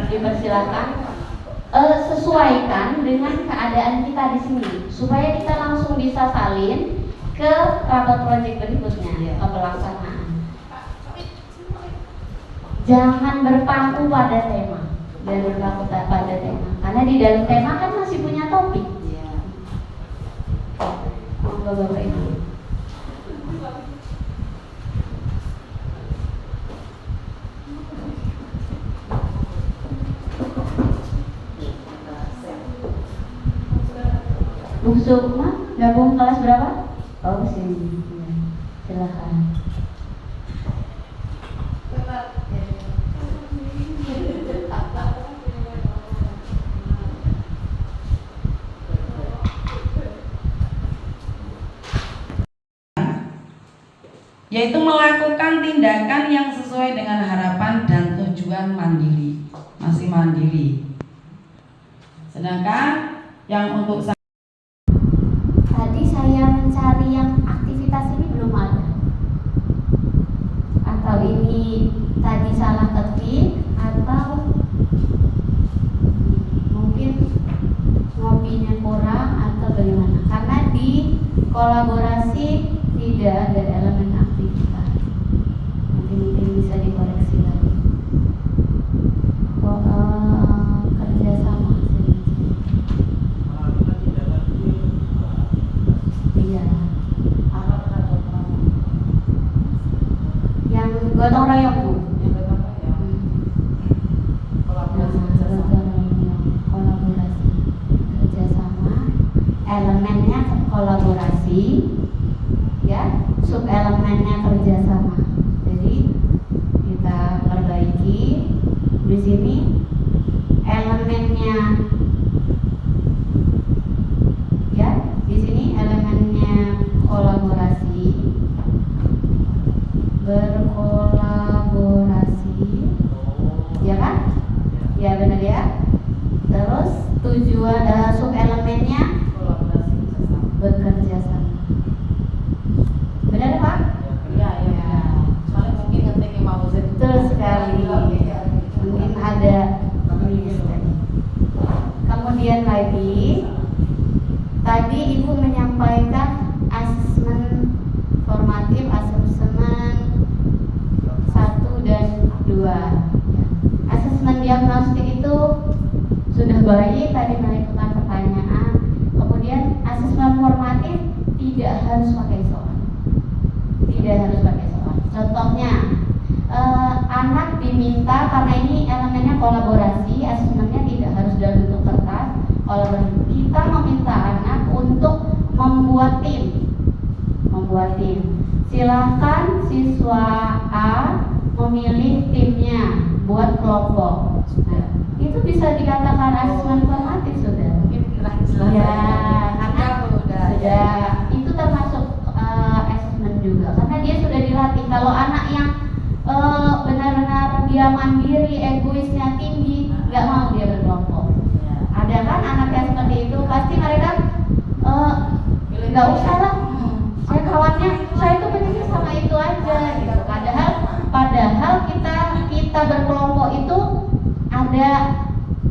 dipersilakan. Sesuaikan dengan keadaan kita di sini supaya kita langsung bisa salin ke rapat proyek berikutnya, ke pelaksanaan. Jangan berpaku pada tema, dan berpaku pada tema, karena di dalam tema kan masih punya topik. Monggo Bapak Ibu. Bu Sukma, gabung kelas berapa? Oh, sini. Ya, silakan. Yaitu melakukan tindakan yang sesuai dengan harapan dan tujuan mandiri, masih mandiri. Sedangkan yang untuk tadi saya mencari yang aktivitas ini belum ada, atau ini tadi salah ketik, atau mungkin ngopinya kurang atau bagaimana, karena di kolaborasi tidak ada elemen aktivitas. Nanti mungkin bisa dikoreksi lagi. Kerjasama. Iya. Yang gotong royong Bu. Kolaborasi, kerjasama, elemennya kolaborasi, ya, sub elemennya kerjasama. Jadi kita perbaiki di sini elemennya, ya, di sini elemennya kolaborasi, berkolaborasi, ya kan? Ya benar ya. Terus tujuan sub elemennya bekerja sama. Benar Pak? ya. Soalnya mungkin ngetik mau Betul sekali. Mungkin ada mistake. Kemudian lagi, tadi Ibu menyampaikan asesmen formatif, asesmen 1 dan 2. Asesmen diagnostik itu sudah baik, tadi melakukan pertanyaan. Kemudian asesmen formatif tidak harus pakai soal. Tidak harus pakai soal. Contohnya, anak diminta, karena ini elemennya kolaborasi, asesmennya tidak harus dalam bentuk kertas. Kolaborasi, kita meminta anak untuk membuat tim. Silahkan siswa A memilih timnya buat kelompok. Nah, itu bisa dikatakan asesmen formatif sudah. Ya, karena sudah itu termasuk asesmen juga, karena dia sudah dilatih. Kalau anak yang benar-benar dia mandiri, egoisnya tinggi, nggak mau dia berkelompok. Ada kan anak yang seperti itu, pasti mereka nggak usah lah, saya kawannya, saya itu pentingnya sama itu aja gitu. Padahal kita berkelompok itu ada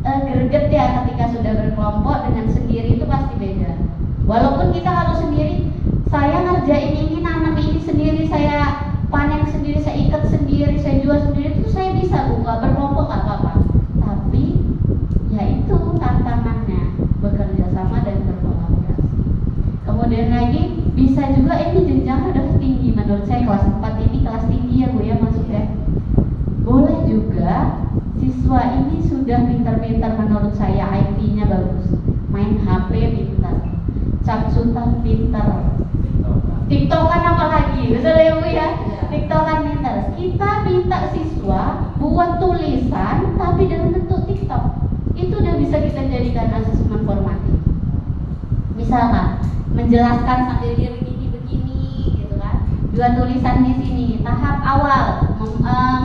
greget ya, ketika sudah berkelompok dengan sendiri itu pasti beda. Walaupun kita kalau sendiri, saya ngerjain ini, nanam ini sendiri, saya panen sendiri, saya ikat sendiri, saya jual sendiri, itu saya bisa buka berkelompok nggak apa-apa. Tapi ya itu tantangannya, bekerja sama dan berkolaborasi. Kemudian lagi bisa juga ini jenjangnya udah tinggi, menurut saya kelas 4 ini kelas tinggi ya Bu ya, maksudnya. Boleh juga siswa ini sudah pintar-pintar, menurut saya IT-nya bagus, main HP pintar, capsutan pintar, TikTokan apalagi, betul ya Bu ya? TikTokan pintar. Kita minta siswa buat tulisan tapi dalam bentuk TikTok. Itu udah bisa kita jadikan asesmen formatif. Misalkan menjelaskan sambil dia begini gitu kan. Dua tulisan di sini. Tahap awal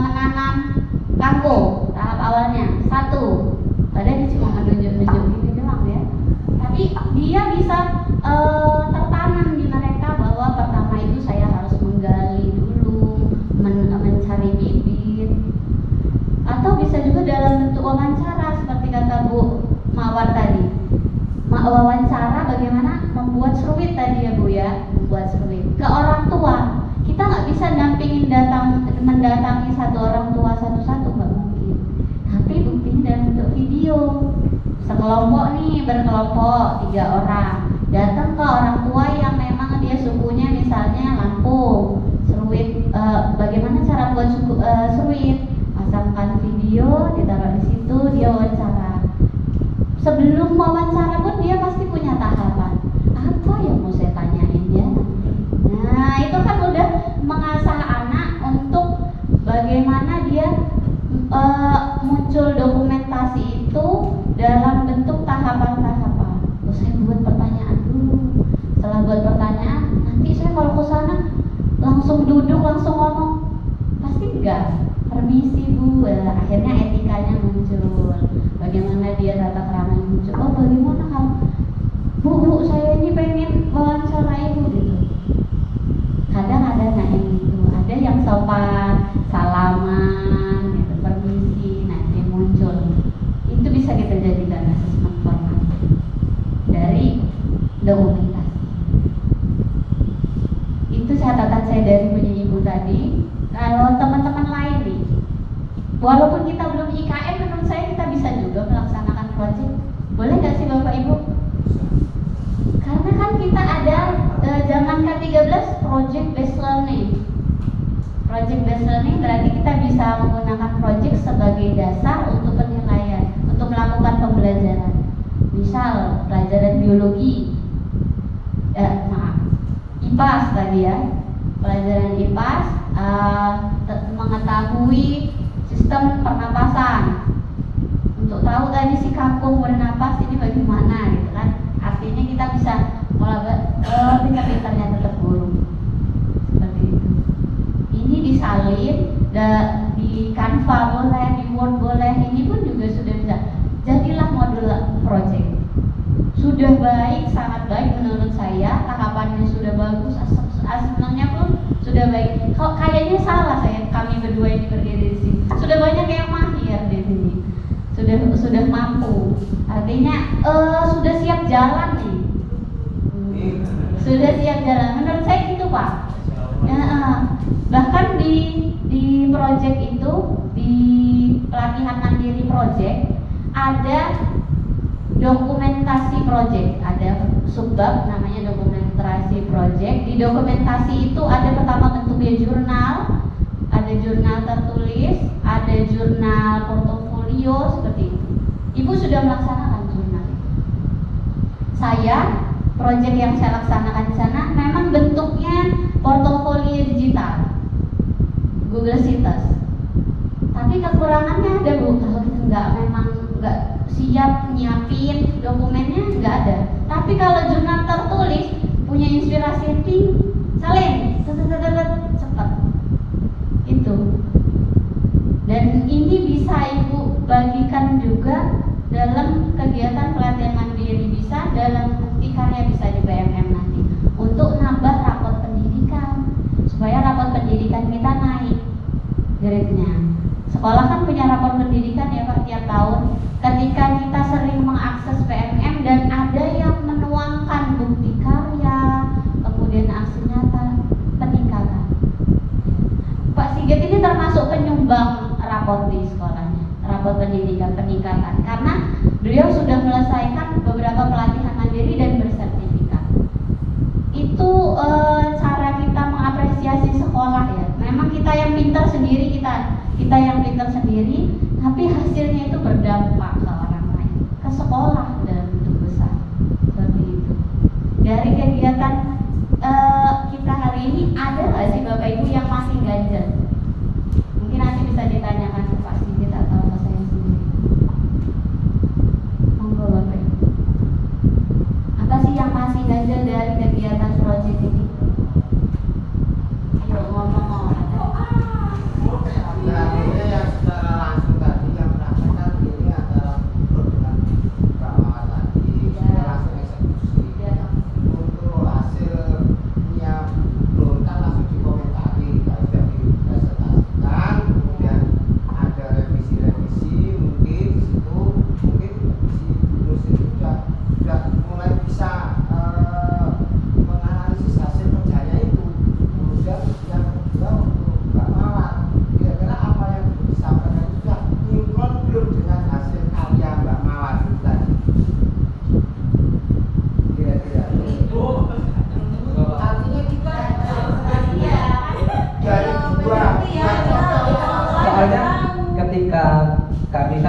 menanam kangkung. Tahap awalnya 1. Padahal dia cuma menunjuk-nunjuk gitu doang ya. Tapi dia bisa tertanam di mereka bahwa pertama itu saya harus menggali dulu, mencari bibit. Atau bisa juga dalam bentuk wawancara. Bu ya, buat seruit. Ke orang tua, kita nggak bisa mendatangi satu orang tua satu-satu, nggak mungkin. Tapi buktinya dalam bentuk video. Sekelompok nih, berkelompok 3 orang datang ke orang tua yang memang dia sukunya misalnya Lampung. Seruit, bagaimana cara buat seruit? Pasangkan video, ditaruh di situ, dia wawancara. Sebelum wawancara pun dia pasti punya tahapan. Apa yang mau saya tanyain dia nanti? Nah, itu kan udah mengasah anak untuk bagaimana dia muncul dokumentasi itu dalam bentuk tahapan-tahapan. Saya buat pertanyaan dulu. Setelah buat pertanyaan, nanti saya kalau ke sana langsung duduk, langsung ngomong. Pasti enggak. Permisi Bu, akhirnya etikanya muncul. Bagaimana dia tata kerama muncul. Oh, bagaimana kalau Bu, saya ini pengen wawancara Ibu gitu. Kadang ada yang gitu, ada yang sopan, salaman, gitu, permisi, nanti muncul. Itu bisa kita jadikan asesmen formal dari dokumentasi. Itu catatan saya dari punya Ibu tadi. Kalau teman-teman lain nih, walaupun kita belum IKM, menurut saya kita bisa juga melaksanakan proyek. Boleh nggak sih Bapak Ibu? Karena kan kita ada zaman K13 project based learning. Project based learning berarti kita bisa menggunakan project sebagai dasar untuk penilaian, untuk melakukan pembelajaran. Misal pelajaran biologi, IPAS tadi ya, pelajaran IPAS mengetahui sistem pernapasan. Untuk tahu tadi si kangkung bernapas ini bagaimana gitu kan. Artinya kita bisa pintar-pintarnya tetap guru. Seperti itu. Ini disalin di Canva boleh, di Word boleh. Ini pun juga sudah bisa. Jadilah modul project. Sudah baik, sangat baik menurut saya. Tahapannya sudah bagus, asesmennya pun sudah baik. Kok kayaknya salah kami berdua ini berdiri di sini. Sudah banyak yang mahir di sini. Sudah mampu. Artinya sudah siap jalan nih. Sudah siap jalan. Menurut saya gitu Pak. Bahkan di project itu, di pelatihan mandiri project ada dokumentasi project, ada subbab namanya dokumentasi project. Di dokumentasi itu ada pertama bentuknya jurnal, ada jurnal tertulis, ada jurnal portofolio seperti itu. Ibu sudah melaksanakan jurnal. Saya project yang saya laksanakan di sana memang bentuknya portofolio digital, Google Sheets. Tapi kekurangannya ada Bu, kalau kita nggak siap nyiapin dokumennya nggak ada. Tapi kalau jurnal tertulis punya inspirasi salin cepat itu. Dan ini bisa Ibu bagikan juga dalam kegiatan pelatihan mandiri, bisa dalam bukti karya, bisa di BMM nanti untuk nambah rapor pendidikan supaya rapor pendidikan kita naik grade-nya. Sekolah kan punya rapor pendidikan ya Pak tiap tahun. Ketika kita sering mengakses PMM dan ada yang menuangkan bukti karya, kemudian aksi nyata, peningkatan. Pak Sigit ini termasuk penyumbang rapor di sekolahnya, rapor pendidikan peningkatan, karena beliau sudah melesaikan beberapa pelatihan mandiri dan bersertifikat. Itu cara kita mengapresiasi sekolah ya. Memang kita yang pintar sendiri, kita yang pintar sendiri, tapi hasilnya itu berdampak ke orang lain, ke sekolah dalam bentuk besar. Seperti itu. Dari kegiatan kita hari ini, ada nggak sih Bapak Ibu yang masih ganjel? Mungkin nanti bisa ditanyakan ke Pak Sigit atau ke saya sendiri. Monggo Bapak Ibu. Apa sih yang masih ganjel dari kegiatan project ini? Ayo ngomong. Yang secara langsung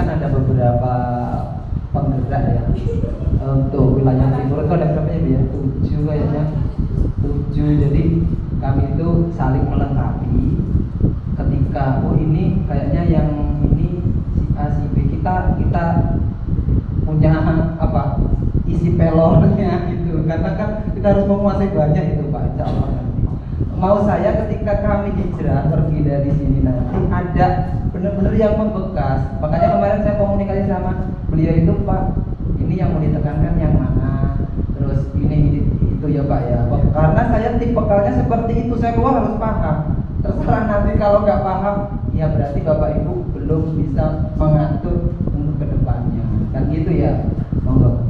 kan ada beberapa penggerak ya. Untuk wilayah timur itu ada berapa ya? 7 kayaknya. 7. Jadi kami itu saling melengkapi. Ketika ini kayaknya yang ini si A si B, kita punya apa? Isi pelornya gitu. Karena kan kita harus menguasai banyak itu Pak, insya Allah nanti. Mau saya ketika kami hijrah pergi dari sini nanti ada benar-benar yang membekas. Makanya kemarin saya komunikasi sama beliau itu, Pak, ini yang mau ditekankan yang mana, terus ini itu ya Pak ya. Karena saya tipikalnya seperti itu, saya keluar harus paham. Terserah nanti kalau nggak paham, ya berarti Bapak Ibu belum bisa mengatur untuk kedepannya. Kan gitu ya, monggo.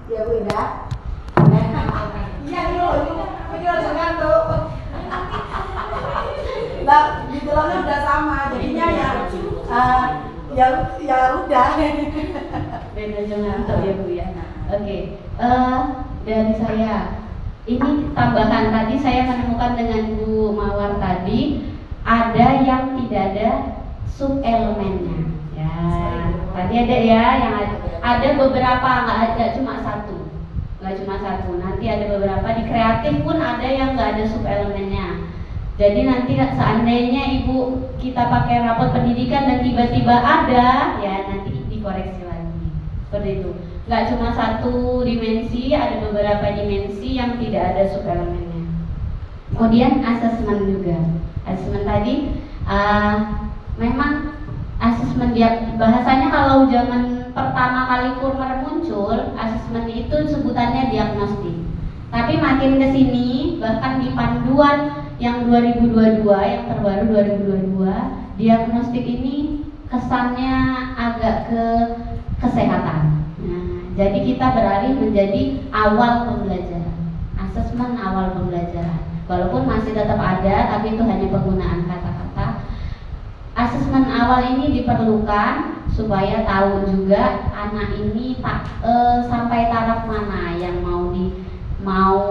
Ya udah. Beda jangan ya Bu ya. Oke, dari saya ini tambahan tadi saya menemukan dengan Bu Mawar tadi ada yang tidak ada sub elemennya. Ya, tadi ada ya yang ada beberapa, nggak cuma satu, Nanti ada beberapa di kreatif pun ada yang nggak ada sub elemennya. Jadi nanti seandainya Ibu kita pakai rapot pendidikan dan tiba-tiba ada, ya nanti dikoreksi lagi. Seperti itu. Nggak cuma satu dimensi, ada beberapa dimensi yang tidak ada subelemennya. Kemudian asesmen juga. Asesmen tadi memang asesmen dia bahasanya kalau zaman pertama kali Kurmer muncul, asesmen itu sebutannya diagnostik. Tapi makin ke sini bahkan di panduan yang 2022 yang terbaru 2022, diagnostik ini kesannya agak ke kesehatan. Nah, jadi kita beralih menjadi awal pembelajaran, asesmen awal pembelajaran. Walaupun masih tetap ada, tapi itu hanya penggunaan kata-kata. Asesmen awal ini diperlukan supaya tahu juga anak ini sampai taraf mana yang mau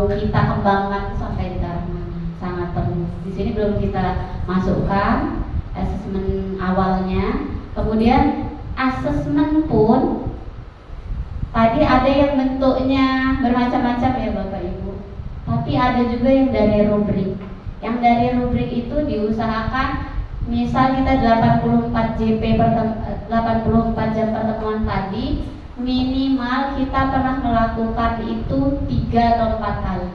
kita kembangkan sampai di taraf mana. Sangat perlu. Di sini belum kita masukkan asesmen awalnya. Kemudian asesmen pun tadi ada yang bentuknya bermacam-macam ya Bapak Ibu. Tapi ada juga yang dari rubrik. Yang dari rubrik itu diusahakan misal kita 84 jam pertemuan tadi, minimal kita pernah melakukan itu 3 atau 4 kali.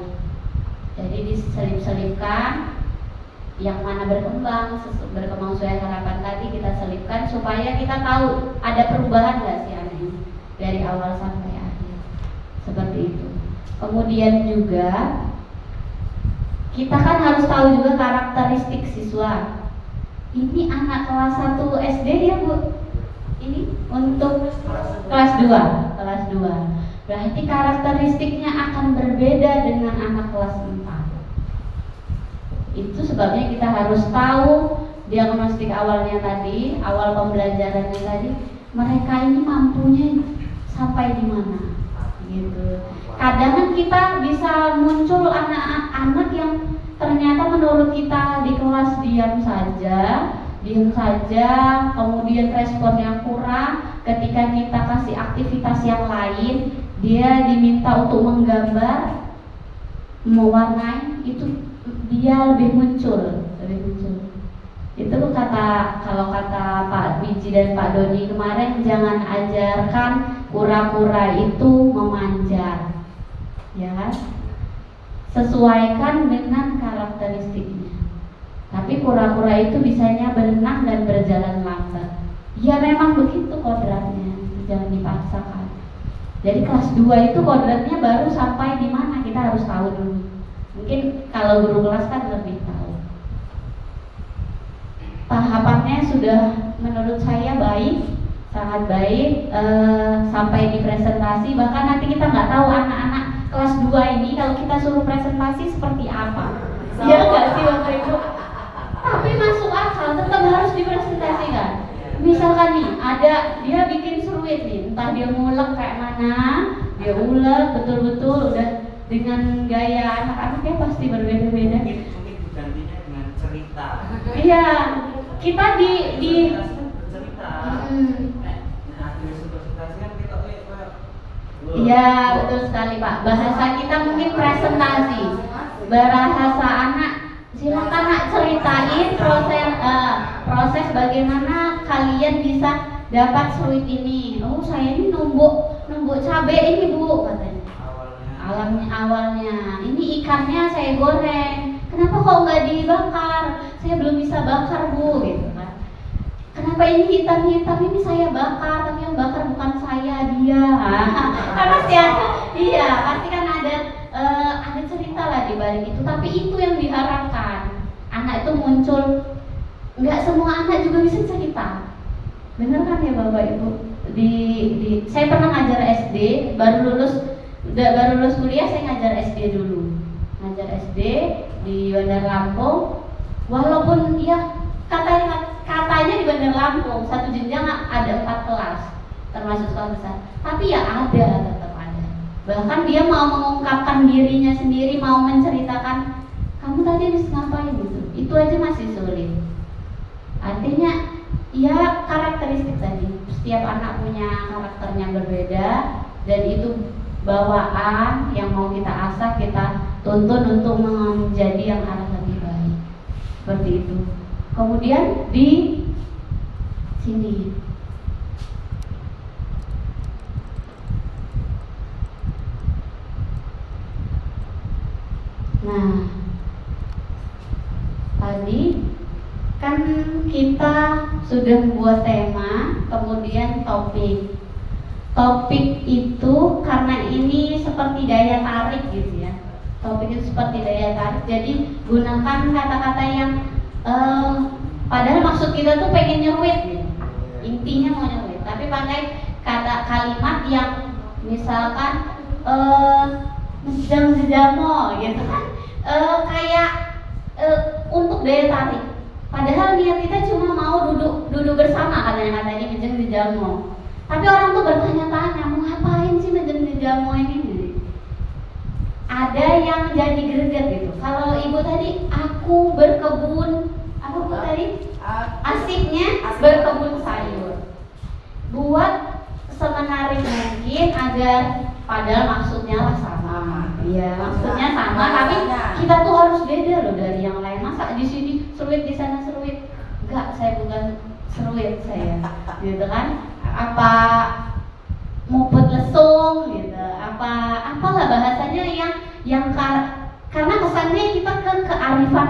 Jadi diselip-selipkan yang mana berkembang sesuai harapan tadi kita selipkan supaya kita tahu ada perubahan nggak sih anak ini dari awal sampai akhir. Seperti itu. Kemudian juga kita kan harus tahu juga karakteristik siswa. Ini anak kelas 1 SD ya Bu? Ini untuk kelas 2. Berarti karakteristiknya akan berbeda dengan anak kelas 4. Itu sebabnya kita harus tahu diagnostik awalnya tadi, awal pembelajarannya tadi, mereka ini mampunya sampai di mana gitu. Kadang kan kita bisa muncul anak-anak yang ternyata menurut kita di kelas diam saja, kemudian responnya kurang. Ketika kita kasih aktivitas yang lain, dia diminta untuk menggambar, mewarnai, itu dia lebih muncul. Itu kalau kata Pak Biji dan Pak Doni kemarin, jangan ajarkan kura-kura itu memanjat, ya kan? Sesuaikan dengan karakteristiknya. Tapi kura-kura itu bisanya berenang dan berjalan lambat. Ya memang begitu kodratnya, jangan dipaksakan. Jadi kelas 2 itu kodratnya baru sampai di mana kita harus tahu dulu. Mungkin kalau guru kelas kan lebih tahu. Tahapannya sudah menurut saya baik, sangat baik, sampai di presentasi. Bahkan nanti kita nggak tahu anak-anak kelas 2 ini kalau kita suruh presentasi seperti apa. Ya nggak sih Bapak Ibu? Tapi masuk akal, tetap harus dipresentasikan. Misalkan nih, ada dia bikin seruit nih, entah dia ngulek kayak mana, dia ulek betul-betul udah dengan gaya anak-anaknya pasti berbeda-beda. Mungkin digantinya dengan cerita. Iya, kita di cerita. Nah, di presentasi kan kita Iya, betul sekali Pak. Bahasa kita mungkin presentasi. Bahasa anak, silakan Nak ceritain proses bagaimana kalian bisa dapat seruit ini. Oh, saya ini numbuk cabai ini Bu, katanya. Awalnya ini ikannya saya goreng. Kenapa kok nggak dibakar? Saya belum bisa bakar Bu, gitu kan. Kenapa ini hitam-hitam? Ini saya bakar, tapi yang bakar bukan saya, dia. Kan pasti ada, iya, pasti kan ada cerita lah di balik itu. Tapi itu yang diharapkan. Anak itu muncul. Nggak semua anak juga bisa cerita. Bener kan ya Bapak Ibu? Saya pernah ngajar SD, baru lulus kuliah saya ngajar SD dulu. Ngajar SD di Bandar Lampung. Walaupun ya katanya di Bandar Lampung satu jenjang ada 4 kelas, termasuk sekolah besar. Tapi ya tetap ada. Bahkan dia mau mengungkapkan dirinya sendiri, mau menceritakan kamu tadi habis ngapain gitu. Itu aja masih sulit. Artinya ya karakteristik tadi. Setiap anak punya karakternya berbeda dan itu bawaan yang mau kita asah, kita tuntun untuk menjadi yang arah lebih baik. Seperti itu. Kemudian di sini nah, tadi kan kita sudah membuat tema, kemudian topik. Topik itu karena ini seperti daya tarik gitu ya. Topik itu seperti daya tarik. Jadi gunakan kata-kata yang padahal maksud kita tuh pengen nyeruit gitu. Intinya mau nyeruit, tapi pakai kalimat yang misalkan jejamo gitu kan, kayak untuk daya tarik. Padahal niat kita cuma mau duduk bersama katanya menjeng jejamo. Tapi orang tuh bertanya-tanya, mau ngapain sih menjeng jejamo ini? Ada yang jadi greget gitu. Kalau ibu tadi, aku berkebun, apa bu tadi? Asiknya berkebun sayur. Buat semenarik mungkin agar padahal maksudnya lah sama. Iya, maksudnya sama, tapi kita tuh harus beda loh dari yang lain. Masa di sini seruit, di sana seruit? Enggak, saya bukan seruit saya. Gitu kan? Apa muput lesung gitu. Apalah bahasanya yang karena kesannya kita kearifan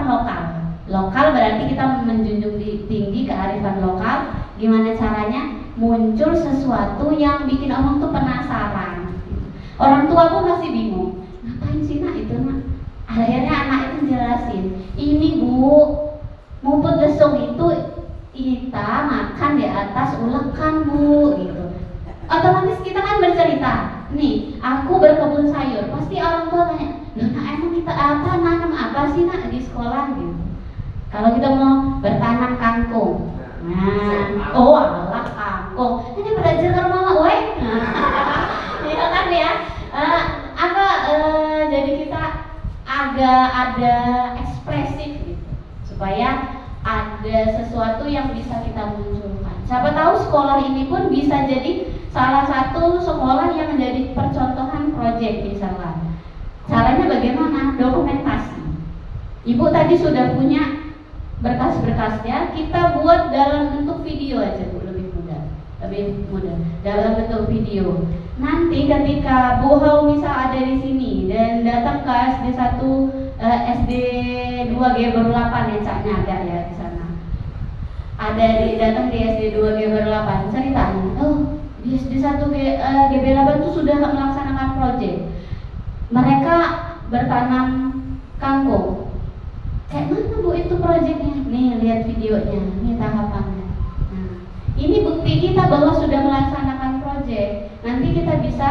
lokal berarti kita menjunjung tinggi kearifan lokal. Gimana caranya muncul sesuatu yang bikin orang tuh penasaran. Orang tua pun masih bingung, ngapain sih Nak itu Nak? Akhirnya anak itu jelasin, ini Bu, muput lesung itu kita makan di atas ulekan Bu, gitu. Otomatis kita kan bercerita, nih aku berkebun sayur, pasti orang tua tanya, Nak emang kita nanam apa sih Nak di sekolah gitu. Kalau kita mau bertanam kangkung, oh alah kangkung, ini belajar ke mama, woi, ya kan ya, jadi kita agak ada ekspresif gitu, supaya ada sesuatu yang bisa kita munculkan. Siapa tahu sekolah ini pun bisa jadi salah satu sekolah yang menjadi percontohan proyek misalnya. Caranya bagaimana? Dokumentasi. Ibu tadi sudah punya berkas-berkasnya, kita buat dalam bentuk video aja Bu, lebih mudah dalam bentuk video. Nanti ketika Bu Hau misal ada di sini dan datang ke SD 1 SD 2 Geber 8 ya, caknya ada ya di sana. Datang di SD 2 Geber 8 ceritanya, oh di SD 1 GB 8 itu sudah melaksanakan proyek. Mereka bertanam kangkung. Kayak mana Bu itu proyeknya? Nih lihat videonya, nih tahapannya. Nah, ini bukti kita bahwa sudah melaksanakan proyek. Nanti kita bisa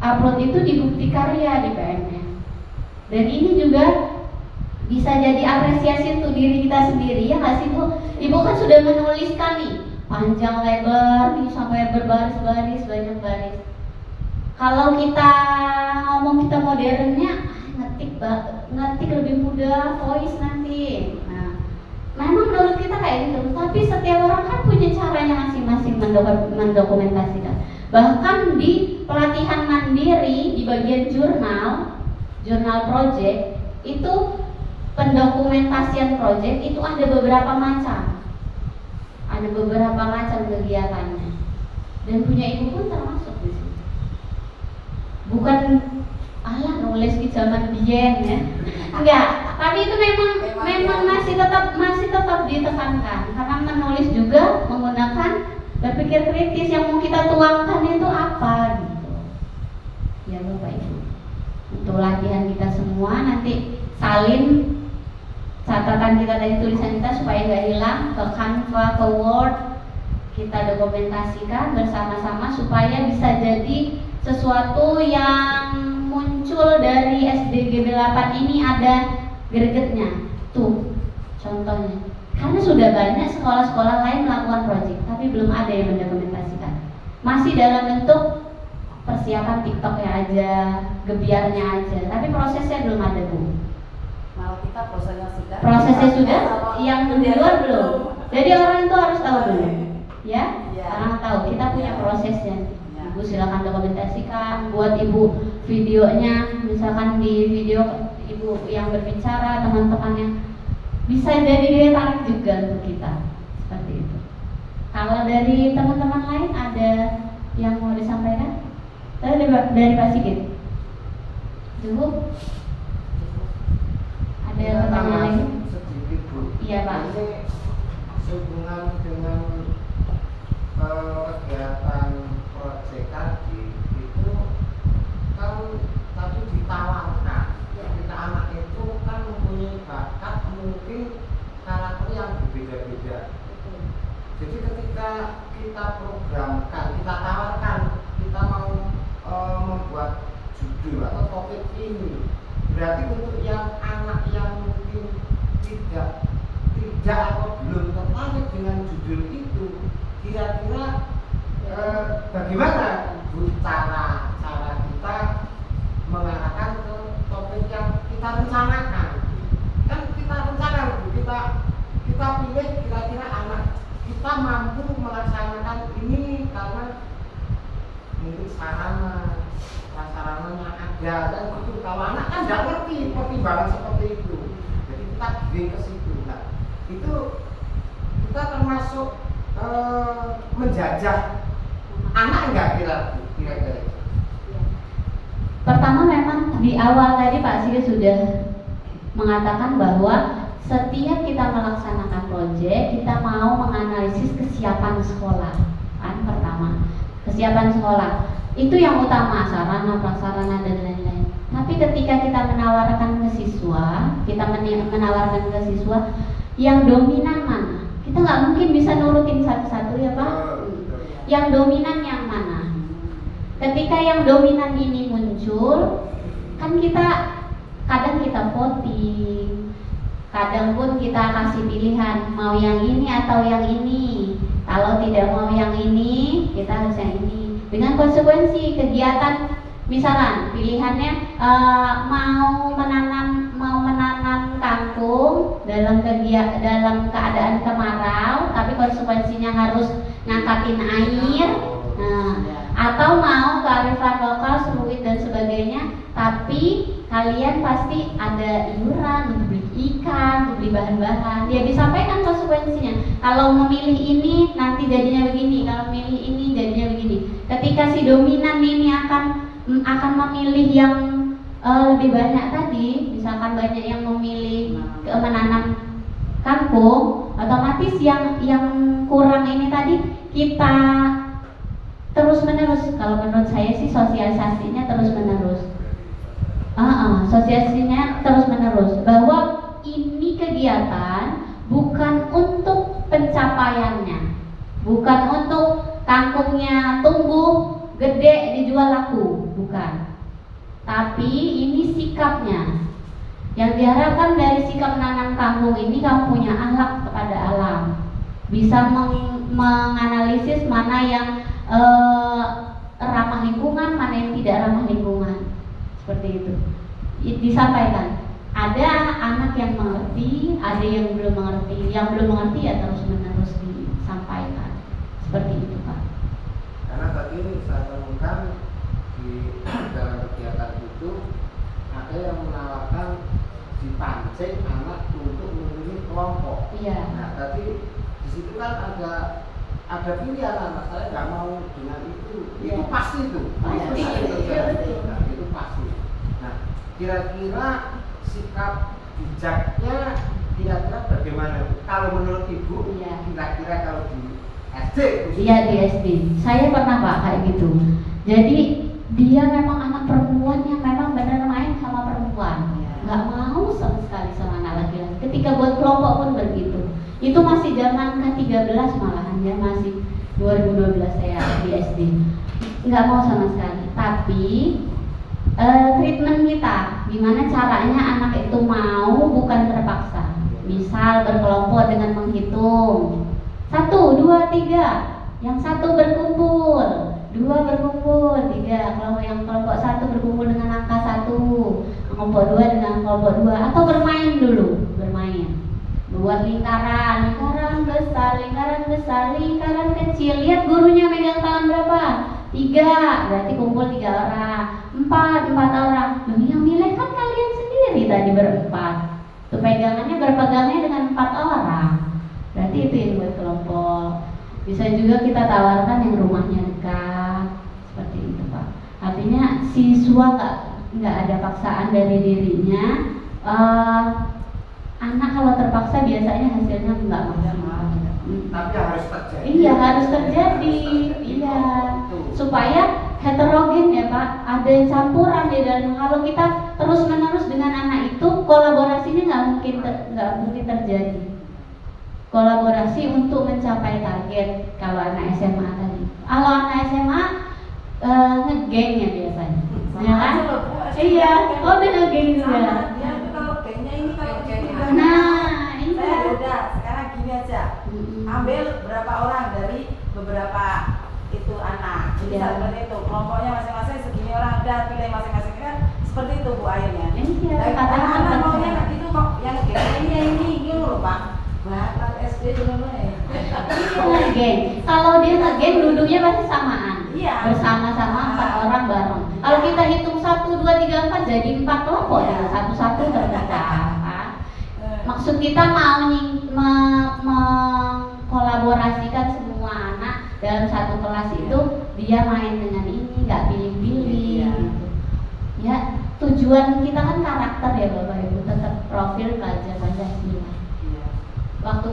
upload itu di bukti karya di PMN. Dan ini juga bisa jadi apresiasi untuk diri kita sendiri, ya nggak sih Bu? Ibu kan sudah menuliskan nih panjang lebar nih sampai berbaris-baris, banyak baris. Kalau kita ngomong kita modernnya, ngetik lebih mudah, voice nanti. Nah, memang menurut kita kayak gitu. Tapi setiap orang kan punya caranya masing-masing mendokumentasikan. Bahkan di pelatihan mandiri di bagian jurnal project itu pendokumentasian project itu ada beberapa macam. Ada beberapa macam kegiatannya. Dan punya ibu pun termasuk di sini. Bukan nulis di zaman biyen ya. Enggak, tapi itu memang masih tetap ditekankan karena menulis juga menggunakan berpikir kritis yang mau kita tuangkan itu apa gitu. Ya Bapak Ibu. Untuk latihan kita semua nanti salin catatan kita dari tulisan kita supaya nggak hilang ke Canva, ke Word, kita dokumentasikan bersama-sama supaya bisa jadi sesuatu yang muncul dari SDGB 8 ini ada gregetnya. Tuh contohnya. Karena sudah banyak sekolah-sekolah lain melakukan proyek, tapi belum ada yang mendokumentasikan. Masih dalam bentuk persiapan TikToknya aja, gebiarnya aja, tapi prosesnya belum ada Bu. Malah kita Prosesnya sudah, yang di luar belum. Jadi orang itu harus tahu dulu, ya. Orang tahu kita punya prosesnya. Ibu silakan dokumentasikan, buat Ibu videonya, misalkan di video Ibu yang berbicara, teman-temannya bisa jadi daya tarik juga untuk kita, seperti itu. Kalau dari teman-teman lain ada yang mau disampaikan? Dari Pak Sigit, cukup? Ada pertanyaan lagi? Sedikit Bu. Iya Pak. Ini sehubungan dengan kegiatan proyek tadi itu kan tadi ditawarkan ketika anak itu kan mempunyai bakat mungkin karakter yang berbeda-beda. Jadi ketika kita programkan, kita tawarkan, kita mau membuat judul atau topik ini, berarti untuk yang anak yang mungkin tidak atau belum tertarik dengan judul itu, kira-kira bagaimana Bu cara kita mengarahkan ke topik yang kita rencanakan? Kan kita rencanakan Bu, kita pilih kira-kira anak kita mampu melaksanakan ini karena mungkin sarananya ada dan itu. Kalau anak kan tidak ngerti pertimbangan seperti itu, jadi kita giring ke situ. Nah, itu kita termasuk menjajah anak enggak kira-kira? Pertama memang di awal tadi Pak Sigit sudah mengatakan bahwa setiap kita melaksanakan proyek kita mau menganalisis kesiapan sekolah. Kan pertama, kesiapan sekolah itu yang utama, sarana, prasarana dan lain-lain. Tapi ketika kita menawarkan ke siswa, yang dominan mana? Kita nggak mungkin bisa nurutin satu-satu ya Pak. Yang dominan yang mana? Ketika yang dominan ini muncul, kan kadang kita voting, kadang pun kita kasih pilihan mau yang ini atau yang ini. Kalau tidak mau yang ini, kita harus yang ini. Dengan konsekuensi kegiatan, misalnya pilihannya mau menanam kangkung dalam keadaan kemarau, tapi konsekuensinya harus ngangkatin air. Nah, Atau mau kearifan lokal, seruit dan sebagainya, tapi kalian pasti ada iuran untuk beli ikan, untuk beli bahan-bahan. Ya disampaikan konsekuensinya. Kalau memilih ini nanti jadinya begini, kalau memilih ini jadinya begini. Ketika si dominan ini akan memilih yang lebih banyak tadi, misalkan banyak yang memilih menanam kangkung, otomatis yang kurang ini tadi kita terus menerus. Kalau menurut saya sih sosialisasinya terus menerus. Sosialisasinya terus menerus bahwa ini kegiatan bukan untuk pencapaiannya, bukan untuk kangkungnya tumbuh gede dijual laku, bukan. Tapi ini sikapnya. Yang diharapkan dari sikap menanam kangkung ini, kamu punya akhlak kepada alam, bisa menganalisis mana yang ramah lingkungan, mana yang tidak ramah lingkungan, seperti itu. Disampaikan. Ada anak yang mengerti, ada yang belum mengerti. Yang belum mengerti ya terus menerus disampaikan, seperti itu Pak. Karena tadi saya temukan di dalam kegiatan itu ada yang menawarkan dipancing anak untuk memilih kelompok. Iya. Nah tadi di situ kan ada pilihan anak, saya nggak mau dengan itu. Itu Iya. pasti itu. Pasti. Nah, itu pasti. Nah kira-kira sikap bijaknya kira-kira bagaimana? Kalau menurut ibu, Iya. kira-kira kalau di SD? Iya di SD. Saya pernah Pak kayak gitu. Jadi dia memang anak perempuan yang memang benar main sama perempuan, nggak mau sama sekali sama anak laki-laki. Ketika buat kelompok pun begitu. Itu masih zaman ke-13 malahan ya, masih 2012 saya di SD. Nggak mau sama sekali. Tapi treatment kita, gimana caranya anak itu mau bukan terpaksa. Misal berkelompok dengan menghitung 1, 2, 3. Yang satu berkumpul, 2 berkumpul, 3. Kalau yang kelompok 1 berkumpul dengan angka 1, kelompok 2 dengan kelompok 2. Atau bermain dulu, bermain. Buat lingkaran besar, lingkaran kecil. Lihat gurunya megang tangan berapa? 3, berarti kumpul 3 orang. 4 orang. Loh, yang nilai kan kalian sendiri tadi berempat. Tuh berpegangnya dengan 4 orang. Berarti itu yang buat kelompok. Bisa juga kita tawarkan yang rumahnya dekat, seperti itu Pak. Artinya siswa nggak ada paksaan dari dirinya. Anak kalau terpaksa biasanya hasilnya nggak maksimal. Tapi harus terjadi. Iya harus terjadi. Iya. Supaya heterogen ya Pak. Ada campuran di dalam. Kalau kita terus menerus dengan anak itu, kolaborasinya nggak mungkin terjadi. Kolaborasi untuk mencapai target. Kalau anak SMA tadi, kalau anak SMA ngegeng ya biasanya, ya kan? Iya, oh dia ngegeng juga. Dia tuh kalau gengnya ini kalau Nah, ini saya beda. Sekarang gini aja, ambil berapa orang dari beberapa itu anak. Jadi Iya. seperti itu, kelompoknya masing-masing segini orang, udah pilih masing-masing kan seperti itu Bu akhirnya. Iya, Nah, katakan anak-anak saja. maunya kayak gitu kok, yang gengnya ini loh Pak. Bahkan SD dulu nih. Ngegeng. Kalau dia ngegeng duduknya pasti samaan. Iya. Bersama-sama 4 orang bareng. Kalau kita hitung 1, 2, 3, 4 jadi 4 kelompok ya. Satu-satu terpecah. Maksud kita mau mengkolaborasikan semua anak dalam satu kelas itu, dia main dengan ini, nggak pilih-pilih. Iya. Gitu. Ya tujuan kita kan karakter ya Bapak Ibu, tetap profil pelajar Pancasila. Waktu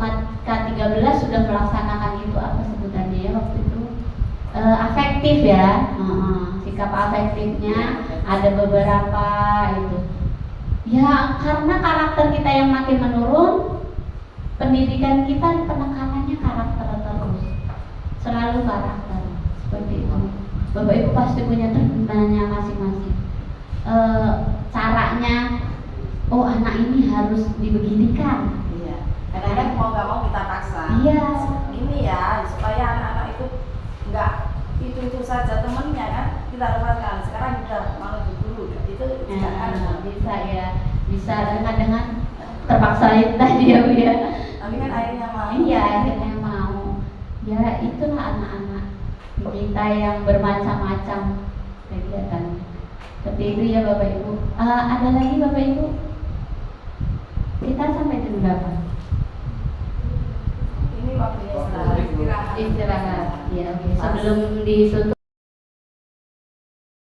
K13 sudah melaksanakan itu, apa sebutannya ya waktu itu, afektif ya. Sikap afektifnya ada beberapa itu ya, karena karakter kita yang makin menurun, pendidikan kita penekanannya karakter terus, selalu karakter, seperti itu. Bapak Ibu pasti punya treatmentnya masing-masing. Caranya, oh anak ini harus dibeginikan. Kadang-kadang mau nggak mau kita paksa. Iya. Ini ya supaya anak-anak itu nggak itu saja temennya kan kita dapatkan. Sekarang kita mau guru itu jangan. Bisa ya, bisa dengan terpaksa itu tadi ya Bu ya. Tapi kan akhirnya mau. Iya akhirnya mau. Ya itulah anak-anak. kita yang bermacam-macam kegiatan. Seperti itu ya Bapak Ibu. Ada lagi Bapak Ibu? Kita sampai jam berapa? Ini waktunya istirahat. Istirahat. Ya, oke. Sebelum ditutup